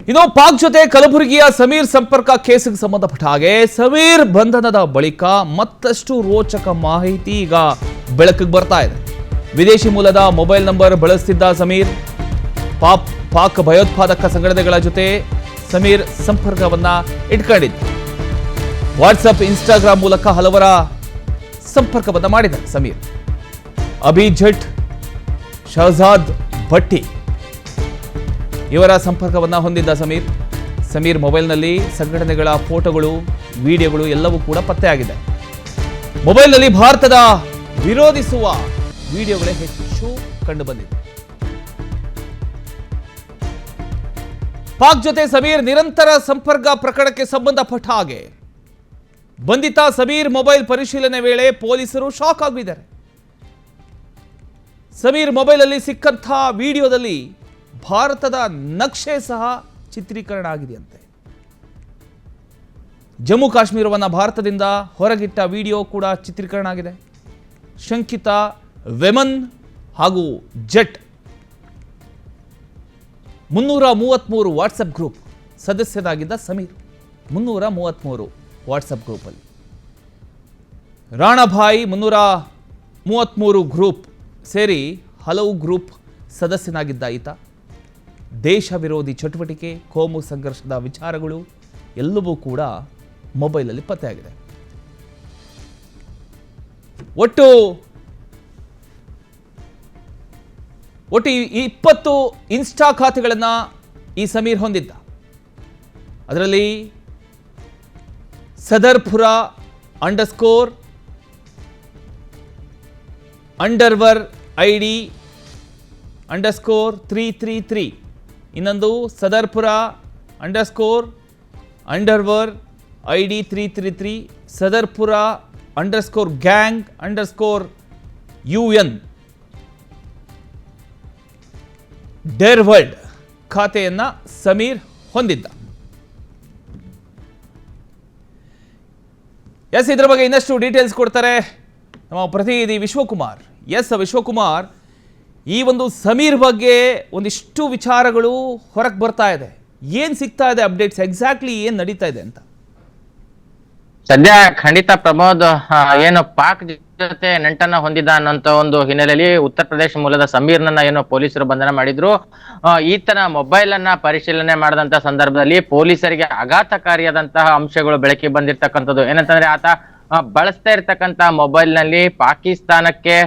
ಇನ್ನು ಪಾಕ್ ಜೊತೆ ಕಲಬುರಗಿಯ ಸಮೀರ್ ಸಂಪರ್ಕ ಕೇಸಿಗೆ ಸಂಬಂಧಪಟ್ಟ ಹಾಗೆ ಸಮೀರ್ ಬಂಧನದ ಬಳಿಕ ಮತ್ತಷ್ಟು ರೋಚಕ ಮಾಹಿತಿ ಈಗ ಬೆಳಕಿಗೆ ಬರ್ತಾ ಇದೆ. ವಿದೇಶಿ ಮೂಲದ ಮೊಬೈಲ್ ನಂಬರ್ ಬಳಸುತ್ತಿದ್ದ ಸಮೀರ್ ಪಾಕ್ ಭಯೋತ್ಪಾದಕ ಸಂಘಟನೆಗಳ ಜೊತೆ ಸಮೀರ್ ಸಂಪರ್ಕವನ್ನ ಇಟ್ಕೊಂಡಿದ್ದ. ವಾಟ್ಸಪ್, ಇನ್ಸ್ಟಾಗ್ರಾಮ್ ಮೂಲಕ ಹಲವರ ಸಂಪರ್ಕವನ್ನ ಮಾಡಿದ ಸಮೀರ್. ಅಭಿಜಟ್, ಶಹಜಾದ್ ಭಟ್ಟಿ ಇವರ ಸಂಪರ್ಕವನ್ನ ಹೊಂದಿದ್ದ ಸಮೀರ್ ಮೊಬೈಲ್ನಲ್ಲಿ ಸಂಘಟನೆಗಳ ಫೋಟೋಗಳು, ವಿಡಿಯೋಗಳು ಎಲ್ಲವೂ ಕೂಡ ಪತ್ತೆಯಾಗಿದೆ. ಮೊಬೈಲ್ನಲ್ಲಿ ಭಾರತದ ವಿರೋಧಿಸುವ ವಿಡಿಯೋಗಳೇ ಹೆಚ್ಚು ಕಂಡುಬಂದಿದೆ. ಪಾಕ್ ಜೊತೆ ಸಮೀರ್ ನಿರಂತರ ಸಂಪರ್ಕ ಪ್ರಕರಣಕ್ಕೆ ಸಂಬಂಧಪಟ್ಟ ಹಾಗೆ ಬಂಧಿತ ಸಮೀರ್ ಮೊಬೈಲ್ ಪರಿಶೀಲನೆ ವೇಳೆ ಪೊಲೀಸರು ಶಾಕ್ ಆಗಿದ್ದಾರೆ. ಸಮೀರ್ ಮೊಬೈಲಲ್ಲಿ ಸಿಕ್ಕಂಥ ವಿಡಿಯೋದಲ್ಲಿ ಭಾರತದ ನಕ್ಷೆ ಸಹ ಚಿತ್ರೀಕರಣ ಆಗಿದೆಯಂತೆ. ಜಮ್ಮು ಕಾಶ್ಮೀರವನ್ನು ಭಾರತದಿಂದ ಹೊರಗಿಟ್ಟ ವಿಡಿಯೋ ಕೂಡ ಚಿತ್ರೀಕರಣ ಆಗಿದೆ. ಶಂಕಿತ ವೆಮನ್ ಹಾಗೂ ಜೆಟ್ 333 ವಾಟ್ಸಪ್ ಗ್ರೂಪ್ ಸದಸ್ಯರಾಗಿದ್ದ ಸಮೀರ್ 333 ವಾಟ್ಸಪ್ ಗ್ರೂಪಲ್ಲಿ. ರಾಣಾಭಾಯಿ 333 ಗ್ರೂಪ್ ಸೇರಿ ಹಲವು ಗ್ರೂಪ್ ಸದಸ್ಯನಾಗಿದ್ದ ಈತ. ದೇಶ ವಿರೋಧಿ ಚಟುವಟಿಕೆ, ಕೋಮು ಸಂಘರ್ಷದ ವಿಚಾರಗಳು ಎಲ್ಲವೂ ಕೂಡ ಮೊಬೈಲಲ್ಲಿ ಪತ್ತೆಯಾಗಿದೆ. ಒಟ್ಟು 20 ಇನ್ಸ್ಟಾ ಖಾತೆಗಳನ್ನು ಈ ಸಮೀರ್ ಹೊಂದಿದ್ದ. ಅದರಲ್ಲಿ ಸದರ್ಪುರ __ ID _333, ಇನ್ನೊಂದು ಸದರ್ಪುರ __ ID 333, ಸದರ್ಪುರ _gang _UN ಡೇರ್ವರ್ಲ್ಡ್ ಖಾತೆಯನ್ನ ಸಮೀರ್ ಹೊಂದಿದ್ದ. ಇದರ ಬಗ್ಗೆ ಇನ್ನಷ್ಟು ಡೀಟೇಲ್ಸ್ ಕೊಡ್ತಾರೆ ನಮ್ಮ ಪ್ರತಿನಿಧಿ ವಿಶ್ವಕುಮಾರ್. ವಿಶ್ವಕುಮಾರ್, ಈ ಒಂದು ಸಮೀರ್ ಬಗ್ಗೆ ಒಂದಿಷ್ಟು ವಿಚಾರಗಳು ಹೊರಗೆ ಬರ್ತಾ ಇದೆ. ಏನ್ ಸಿಗ್ತಾ ಇದೆ ಅಪ್ಡೇಟ್ಸ್, ಎಕ್ಸಾಕ್ಟ್ಲಿ ಏನ್ ನಡೀತಾ ಇದೆ ಅಂತ? ಸದ್ಯ ಖಂಡಿತ ಪ್ರಮೋದ್, ಏನು ಪಾಕ್ ಜೊತೆ ನಂಟನ್ನ ಹೊಂದಿದ ಅನ್ನೋಂತ ಒಂದು ಹಿನ್ನೆಲೆಯಲ್ಲಿ ಉತ್ತರ ಪ್ರದೇಶ ಮೂಲದ ಸಮೀರ್ನನ್ನ ಏನು ಪೊಲೀಸರು ಬಂಧನ ಮಾಡಿದ್ರು. ಈತನ ಮೊಬೈಲ್ ಅನ್ನ ಪರಿಶೀಲನೆ ಮಾಡಿದಂತ ಸಂದರ್ಭದಲ್ಲಿ ಪೊಲೀಸರಿಗೆ ಆಘಾತಕಾರಿಯಾದಂತಹ ಅಂಶಗಳು ಬೆಳಕಿಗೆ ಬಂದಿರ್ತಕ್ಕಂಥದ್ದು. ಏನಂತಂದ್ರೆ ಆತ ಬಳಸ್ತಾ ಇರ್ತಕ್ಕಂತ ಮೊಬೈಲ್ ನಲ್ಲಿ ಪಾಕಿಸ್ತಾನಕ್ಕೆ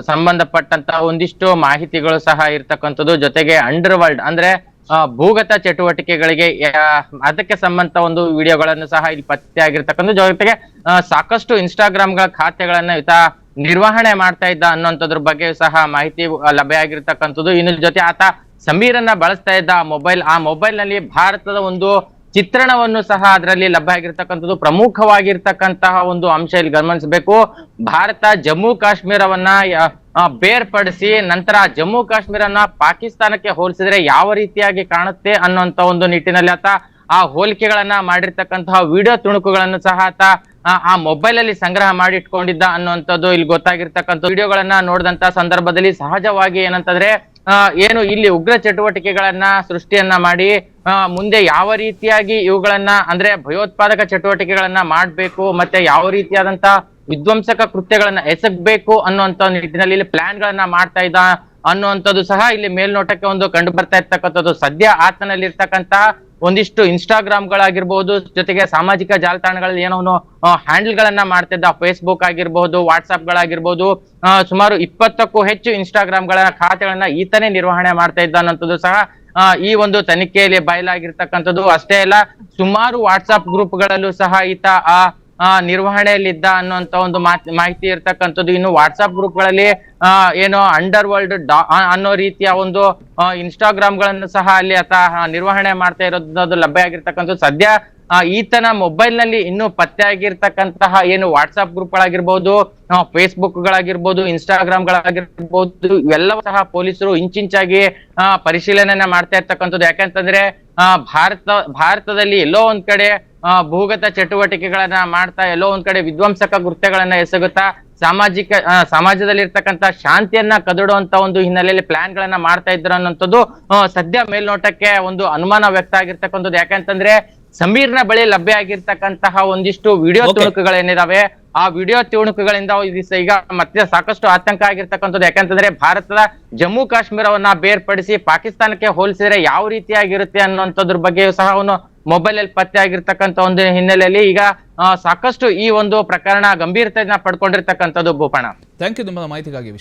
ಸಂಬಂಧಪಟ್ಟಂತ ಒಂದಿಷ್ಟು ಮಾಹಿತಿಗಳು ಸಹ ಇರ್ತಕ್ಕಂಥದ್ದು. ಜೊತೆಗೆ ಅಂಡರ್ ವರ್ಲ್ಡ್ ಅಂದ್ರೆ ಭೂಗತ ಚಟುವಟಿಕೆಗಳಿಗೆ ಅದಕ್ಕೆ ಸಂಬಂಧ ಒಂದು ವಿಡಿಯೋಗಳನ್ನು ಸಹ ಇಲ್ಲಿ ಪತ್ತೆ ಆಗಿರ್ತಕ್ಕಂಥ. ಜೊತೆಗೆ ಸಾಕಷ್ಟು ಇನ್ಸ್ಟಾಗ್ರಾಮ್ಗಳ ಖಾತೆಗಳನ್ನ ಈತ ನಿರ್ವಹಣೆ ಮಾಡ್ತಾ ಇದ್ದ ಅನ್ನೋಂಥದ್ರ ಬಗ್ಗೆ ಸಹ ಮಾಹಿತಿ ಲಭ್ಯ ಆಗಿರ್ತಕ್ಕಂಥದ್ದು. ಇನ್ನು ಜೊತೆ ಆತ ಸಮೀರನ್ನ ಬಳಸ್ತಾ ಇದ್ದ ಆ ಮೊಬೈಲ್ ನಲ್ಲಿ ಭಾರತದ ಒಂದು ಚಿತ್ರಣವನ್ನು ಸಹ ಅದರಲ್ಲಿ ಲಭ್ಯ ಆಗಿರ್ತಕ್ಕಂಥದ್ದು. ಪ್ರಮುಖವಾಗಿರ್ತಕ್ಕಂತಹ ಒಂದು ಅಂಶ ಇಲ್ಲಿ ಗಮನಿಸಬೇಕು. ಭಾರತ ಜಮ್ಮು ಕಾಶ್ಮೀರವನ್ನ ಬೇರ್ಪಡಿಸಿ ನಂತರ ಜಮ್ಮು ಕಾಶ್ಮೀರನ ಪಾಕಿಸ್ತಾನಕ್ಕೆ ಹೋಲಿಸಿದ್ರೆ ಯಾವ ರೀತಿಯಾಗಿ ಕಾಣುತ್ತೆ ಅನ್ನುವಂತ ಒಂದು ನಿಟ್ಟಿನಲ್ಲಿ ಆತ ಆ ಹೋಲಿಕೆಗಳನ್ನ ಮಾಡಿರ್ತಕ್ಕಂತಹ ವಿಡಿಯೋ ತುಣುಕುಗಳನ್ನು ಸಹ ಆತ ಆ ಮೊಬೈಲ್ ಅಲ್ಲಿ ಸಂಗ್ರಹ ಮಾಡಿ ಇಟ್ಕೊಂಡಿದ್ದ ಅನ್ನುವಂಥದ್ದು ಇಲ್ಲಿ ಗೊತ್ತಾಗಿರ್ತಕ್ಕಂಥ. ವಿಡಿಯೋಗಳನ್ನ ನೋಡಿದಂತ ಸಂದರ್ಭದಲ್ಲಿ ಸಹಜವಾಗಿ ಏನಂತಂದ್ರೆ ಏನು ಇಲ್ಲಿ ಉಗ್ರ ಚಟುವಟಿಕೆಗಳನ್ನ ಸೃಷ್ಟಿಯನ್ನ ಮಾಡಿ ಮುಂದೆ ಯಾವ ರೀತಿಯಾಗಿ ಇವುಗಳನ್ನ ಅಂದ್ರೆ ಭಯೋತ್ಪಾದಕ ಚಟುವಟಿಕೆಗಳನ್ನ ಮಾಡ್ಬೇಕು, ಮತ್ತೆ ಯಾವ ರೀತಿಯಾದಂತ ವಿಧ್ವಂಸಕ ಕೃತ್ಯಗಳನ್ನ ಎಸಗಬೇಕು ಅನ್ನುವಂತ ನಿಟ್ಟಿನಲ್ಲಿ ಇಲ್ಲಿ ಪ್ಲಾನ್ ಗಳನ್ನ ಮಾಡ್ತಾ ಇದ್ದ ಅನ್ನುವಂಥದ್ದು ಸಹ ಇಲ್ಲಿ ಮೇಲ್ನೋಟಕ್ಕೆ ಒಂದು ಕಂಡು ಬರ್ತಾ ಇರ್ತಕ್ಕಂಥದ್ದು. ಸದ್ಯ ಆತನಲ್ಲಿ ಇರ್ತಕ್ಕಂತ ಒಂದಿಷ್ಟು ಇನ್ಸ್ಟಾಗ್ರಾಮ್ಗಳಾಗಿರ್ಬಹುದು, ಜೊತೆಗೆ ಸಾಮಾಜಿಕ ಜಾಲತಾಣಗಳಲ್ಲಿ ಏನೋ ಹ್ಯಾಂಡಲ್ ಗಳನ್ನ ಮಾಡ್ತಿದ್ದ. ಫೇಸ್ಬುಕ್ ಆಗಿರ್ಬಹುದು, ವಾಟ್ಸ್ಆಪ್ ಗಳಾಗಿರ್ಬಹುದು, ಸುಮಾರು 20ಕ್ಕೂ ಹೆಚ್ಚು ಇನ್ಸ್ಟಾಗ್ರಾಮ್ಗಳ ಖಾತೆಗಳನ್ನ ಈತನೇ ನಿರ್ವಹಣೆ ಮಾಡ್ತಾ ಇದ್ದ ಅನ್ನೋಂಥದ್ದು ಸಹ ಈ ಒಂದು ತನಿಖೆಯಲ್ಲಿ ಬಯಲಾಗಿರ್ತಕ್ಕಂಥದ್ದು. ಅಷ್ಟೇ ಅಲ್ಲ, ಸುಮಾರು ವಾಟ್ಸ್ಆಪ್ ಗ್ರೂಪ್ಗಳಲ್ಲೂ ಸಹ ಈತ ನಿರ್ವಹಣೆಯಲ್ಲಿದ್ದ ಅನ್ನುವಂತ ಒಂದು ಮಾಹಿತಿ ಇರ್ತಕ್ಕಂಥದ್ದು. ಇನ್ನು ವಾಟ್ಸ್ಆಪ್ ಗ್ರೂಪ್ಗಳಲ್ಲಿ ಏನೋ ಅಂಡರ್ ವರ್ಲ್ಡ್ ಅನ್ನೋ ರೀತಿಯ ಒಂದು ಇನ್ಸ್ಟಾಗ್ರಾಮ್ಗಳನ್ನು ಸಹ ಅಲ್ಲಿ ಆತ ನಿರ್ವಹಣೆ ಮಾಡ್ತಾ ಇರೋದು ಲಭ್ಯ ಆಗಿರ್ತಕ್ಕಂಥದ್ದು. ಸದ್ಯ ಈತನ ಮೊಬೈಲ್ ನಲ್ಲಿ ಇನ್ನು ಪತ್ತೆ ಆಗಿರ್ತಕ್ಕಂತಹ ಏನು ವಾಟ್ಸ್ಆಪ್ ಗ್ರೂಪ್ಗಳಾಗಿರ್ಬಹುದು, ಫೇಸ್ಬುಕ್ ಗಳಾಗಿರ್ಬಹುದು, ಇನ್ಸ್ಟಾಗ್ರಾಮ್ ಗಳಾಗಿರ್ಬಹುದು, ಇವೆಲ್ಲವೂ ಸಹ ಪೊಲೀಸರು ಇಂಚಿಂಚಾಗಿ ಪರಿಶೀಲನೆ ಮಾಡ್ತಾ ಇರ್ತಕ್ಕಂಥದ್ದು. ಯಾಕಂತಂದ್ರೆ ಭಾರತದಲ್ಲಿ ಎಲ್ಲೋ ಒಂದ್ ಕಡೆ ಭೂಗತ ಚಟುವಟಿಕೆಗಳನ್ನ ಮಾಡ್ತಾ ಎಲ್ಲೋ ಒಂದ್ ಕಡೆ ವಿಧ್ವಂಸಕ ಕೃತ್ಯಗಳನ್ನ ಎಸಗುತ್ತಾ ಸಮಾಜದಲ್ಲಿ ಇರ್ತಕ್ಕಂತ ಶಾಂತಿಯನ್ನ ಕದಡುವಂತ ಒಂದು ಹಿನ್ನೆಲೆಯಲ್ಲಿ ಪ್ಲಾನ್ ಗಳನ್ನ ಮಾಡ್ತಾ ಇದ್ರು ಅನ್ನೋಂಥದ್ದು ಸದ್ಯ ಮೇಲ್ನೋಟಕ್ಕೆ ಒಂದು ಅನುಮಾನ ವ್ಯಕ್ತ ಆಗಿರ್ತಕ್ಕಂಥದ್ದು. ಯಾಕಂತಂದ್ರೆ ಸಮೀರ್ನ ಬಳಿ ಲಭ್ಯ ಆಗಿರ್ತಕ್ಕಂತಹ ಒಂದಿಷ್ಟು ವಿಡಿಯೋ ತುಣುಕುಗಳೇನಿದಾವೆ, ಆ ವಿಡಿಯೋ ತುಣುಕುಗಳಿಂದ ಈಗ ಮತ್ತೆ ಸಾಕಷ್ಟು ಆತಂಕ ಆಗಿರ್ತಕ್ಕಂಥದ್ದು. ಯಾಕಂತಂದ್ರೆ ಭಾರತದ ಜಮ್ಮು ಕಾಶ್ಮೀರವನ್ನ ಬೇರ್ಪಡಿಸಿ ಪಾಕಿಸ್ತಾನಕ್ಕೆ ಹೋಲಿಸಿದ್ರೆ ಯಾವ ರೀತಿಯಾಗಿರುತ್ತೆ ಅನ್ನುವಂಥದ್ರ ಬಗ್ಗೆಯೂ ಸಹ ಅವನು ಮೊಬೈಲ್ ಅಲ್ಲಿ ಪತ್ತೆ ಆಗಿರ್ತಕ್ಕಂಥ ಒಂದು ಹಿನ್ನೆಲೆಯಲ್ಲಿ ಈಗ ಸಾಕಷ್ಟು ಈ ಒಂದು ಪ್ರಕರಣ ಗಂಭೀರತೆಯನ್ನ ಪಡ್ಕೊಂಡಿರ್ತಕ್ಕಂಥದ್ದು ಭೂಪಣ. ಥ್ಯಾಂಕ್ ಯು ನಿಮ್ಮ ಮಾಹಿತಿಗಾಗಿ ವಿಶ್ವ.